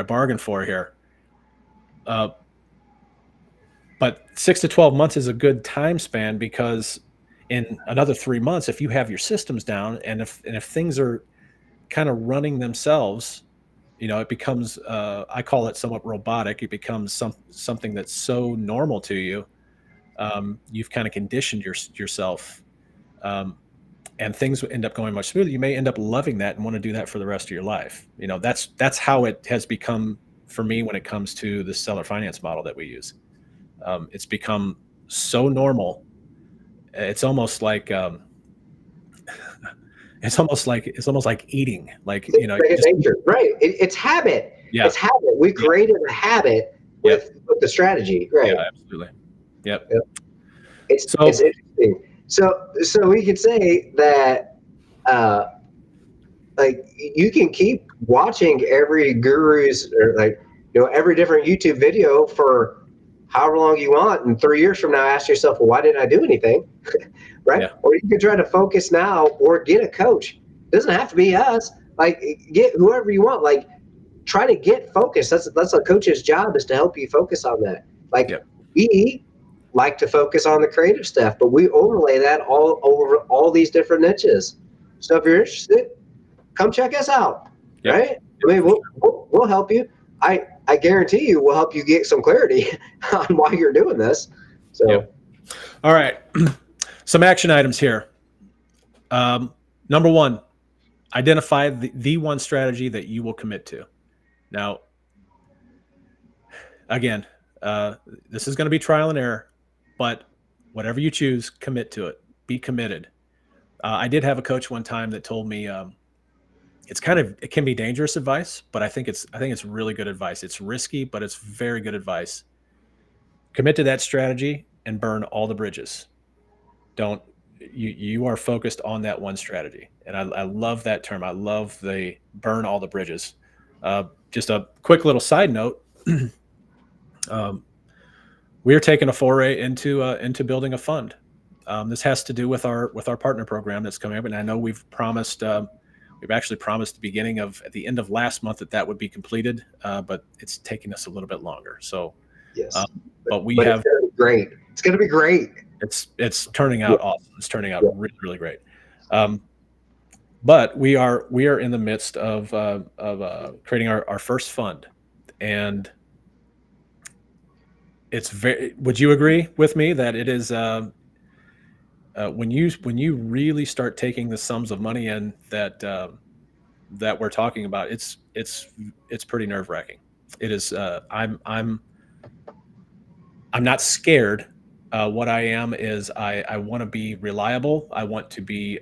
bargained for here. Uh, but 6 to 12 months is a good time span, because in another 3 months, if you have your systems down, and if things are kind of running themselves, it becomes, I call it somewhat robotic. It becomes something that's so normal to you. You've kind of conditioned yourself, um, and things end up going much smoother. You may end up loving that and want to do that for the rest of your life. That's how it has become for me when it comes to the seller finance model that we use. It's become so normal. It's almost like it's almost like eating. Like It's you second just nature, right? It's habit. Yeah. It's habit. We Yep. created a habit Yep. with the strategy, Yeah, right? absolutely. Yep. Yep. It's So interesting. So we could say that uh, like you can keep watching every guru's or like every different YouTube video for however long you want, and 3 years from now, ask yourself, well, why didn't I do anything? Right? yeah. Or you can try to focus now, or get a coach. It doesn't have to be us. Like get whoever you want. Like try to get focused. That's a coach's job, is to help you focus on that. Like Yep. we like to focus on the creative stuff, but we overlay that all over all these different niches. So if you're interested, come check us out. Yep. Right? I mean, For sure. we'll help you. I guarantee you, we'll help you get some clarity on why you're doing this. So Yep. All right. Some action items here. Number one, identify the one strategy that you will commit to. Now, again, this is going to be trial and error, but whatever you choose, commit to it. Be committed. I did have a coach one time that told me it can be dangerous advice, but I think it's really good advice. It's risky, but it's very good advice. Commit to that strategy and burn all the bridges. Don't you are focused on that one strategy, and I love that term. I love the burn all the bridges. Just a quick little side note. um, we are taking a foray into building a fund. This has to do with our partner program that's coming up, and I know we've actually promised at the end of last month that would be completed, but it's taking us a little bit longer. So, yes, but we but have it's gonna be great. It's gonna be great. it's turning out awesome. It's turning out Yeah. really, really great. But we are in the midst of creating our first fund, and it's very. Would you agree with me that it is when you really start taking the sums of money in that we're talking about, it's pretty nerve wracking. It is. I'm not scared. What I am is I want to be reliable. I want to be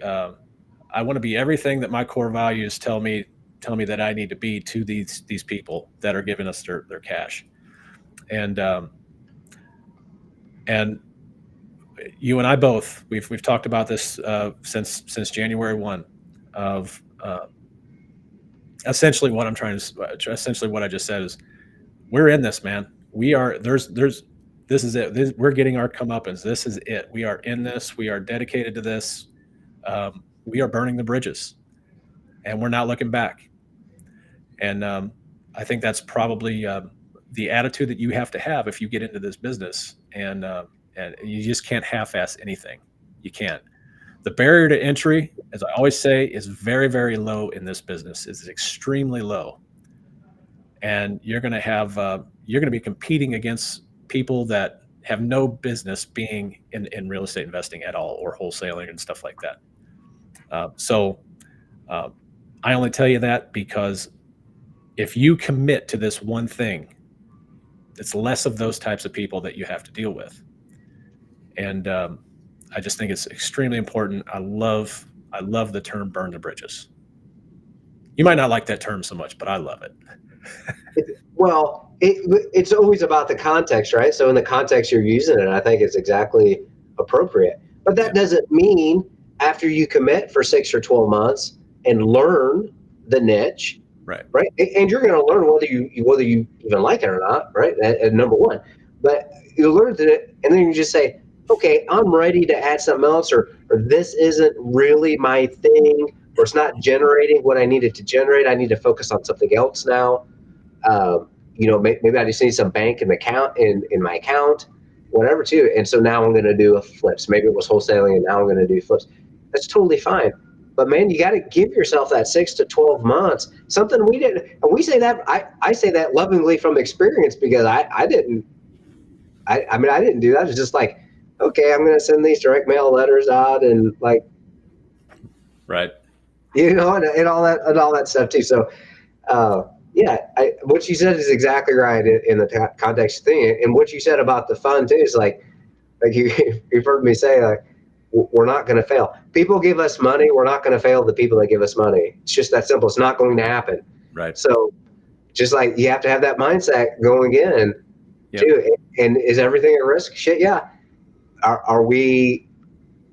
everything that my core values tell me that I need to be to these people that are giving us their cash. And and you and I both we've talked about this since January 1 of essentially what I'm trying to essentially what I just said is we're in this, man. We are there's this is it. We're getting our comeuppance. This is it. We are in this. We are dedicated to this. We are burning the bridges, and we're not looking back. And I think that's probably the attitude that you have to have if you get into this business, and you just can't half-ass anything. You can't. The barrier to entry, as I always say, is very, very low in this business. It's extremely low, and you're going to be competing against people that have no business being in real estate investing at all, or wholesaling and stuff like that. So I only tell you that because if you commit to this one thing, it's less of those types of people that you have to deal with. And I just think it's extremely important. I love the term "burn the bridges." You might not like that term so much, but I love it. Well, it's always about the context, right? So in the context you're using it, I think it's exactly appropriate. But that Yeah. doesn't mean after you commit for 6 or 12 months and learn the niche, Right. right? And you're going to learn whether you even like it or not, right? And number one, but you learn it, and then you just say, okay, I'm ready to add something else, or this isn't really my thing, or it's not generating what I needed to generate. I need to focus on something else now. Maybe I just need some bank in the account in my account, whatever too. And so now I'm going to do a flips. Maybe it was wholesaling, and now I'm going to do flips. That's totally fine. But man, you got to give yourself that 6 to 12 months. Something we didn't, and we say that I say that lovingly from experience, because I didn't. I mean, I didn't do that. It's just like, okay, I'm going to send these direct mail letters out, and like, Right. and all that stuff too. So yeah, what you said is exactly right in the context thing, and what you said about the fun too is like you've heard me say, like, we're not going to fail. People give us money. We're not going to fail the people that give us money. It's just that simple. It's not going to happen. Right. So just like you have to have that mindset going in Yep. too. And is everything at risk? Shit, yeah. Are we?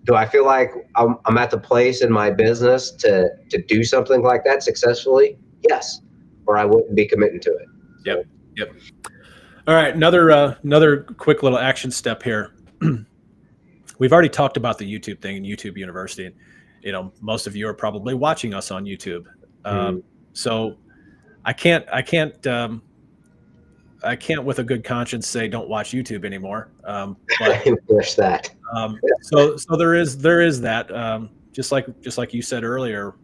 Do I feel like I'm at the place in my business to do something like that successfully? Yes, or I wouldn't be committing to it. Yep. So, Yep. All right. Another quick little action step here. We've already talked about the YouTube thing and YouTube University. And, most of you are probably watching us on YouTube. mm, So I can't with a good conscience say don't watch YouTube anymore. But I wish that. so there is that. Just like you said earlier.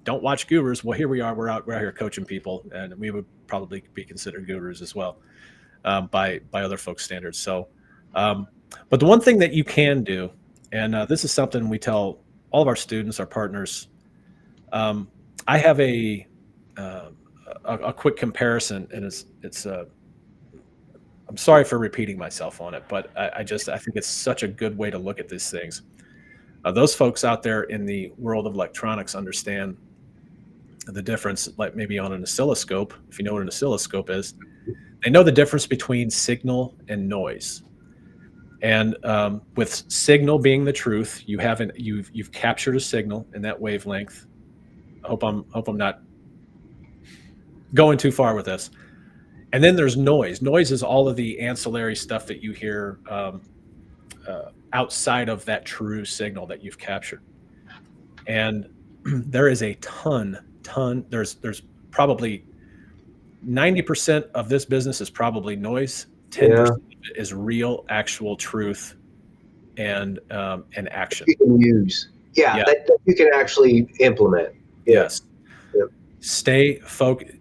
Don't watch gurus. Well, here we are. We're out here coaching people, and we would probably be considered gurus as well, by other folks' standards. So, but the one thing that you can do, and this is something we tell all of our students, our partners. I have uh, a quick comparison, and it's I'm sorry for repeating myself on it, but I think it's such a good way to look at these things. Those folks out there in the world of electronics understand the difference, like maybe on an oscilloscope. If you know what an oscilloscope is, they know the difference between signal and noise. And with signal being the truth, you've captured a signal in that wavelength. I hope I'm not going too far with this. And then there's noise. Noise is all of the ancillary stuff that you hear outside of that true signal that you've captured. And there is a ton. There's probably 90% of this business is probably noise. 10% Yeah, is real, actual truth and action. you can use. Yeah, Yeah. that you can actually implement. Yeah, Yes. yeah, Stay focused.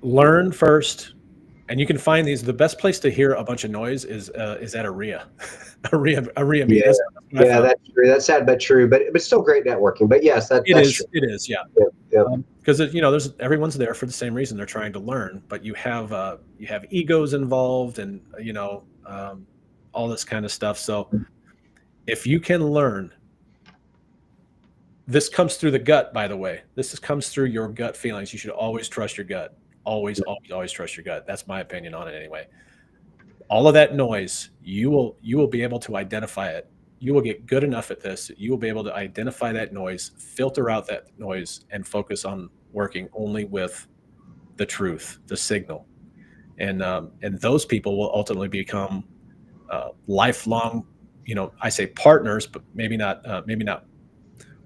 Learn first, and you can find these. The best place to hear a bunch of noise is at a RIA, a RIA meet. yeah, That's what I yeah. found. That's true. That's sad but true. But still great networking. But yes, It that's true. is. It is. Yeah. Yeah, yeah, Because there's everyone's there for the same reason. They're trying to learn, but you have egos involved, and all this kind of stuff. So if you can learn, this comes through the gut. By the way, comes through your gut feelings. You should always trust your gut. Always, always, always trust your gut. That's my opinion on it, anyway. All of that noise, you will be able to identify it. You will get good enough at this that you will be able to identify that noise, filter out that noise, and focus on working only with the truth, the signal. And those people will ultimately become lifelong, I say partners, but maybe not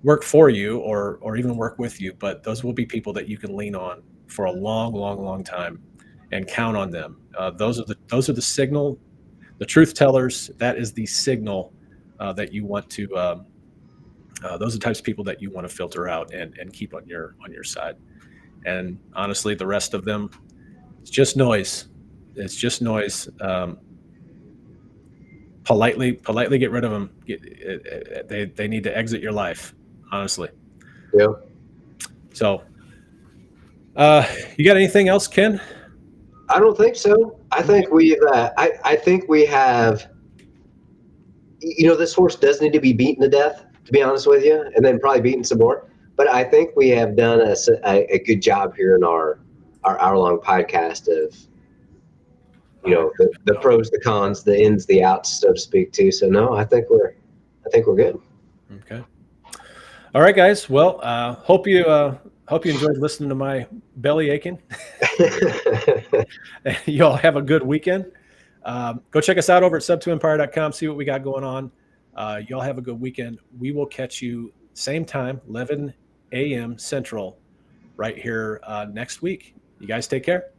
work for you or even work with you, but those will be people that you can lean on for a long, long, long time and count on them. Those are the signal, the truth tellers. That is the signal that you want to. Those are the types of people that you want to filter out and keep on your side. And honestly, the rest of them, it's just noise. It's just noise. Politely get rid of them. They need to exit your life, honestly. yeah. So, you got anything else, Ken? I don't think so. I think we've. I think we have. This horse does need to be beaten to death, to be honest with you, and then probably beaten some more. But I think we have done a good job here in our hour long podcast of the pros, the cons, the ins, the outs, so to speak, too. So no, I think we're good. Okay. All right, guys. Well, hope you enjoyed listening to my belly aching. You all have a good weekend. Go check us out over at sub2empire.com. See what we got going on. You all have a good weekend. We will catch you same time, 11 a.m. Central, right here next week. You guys take care.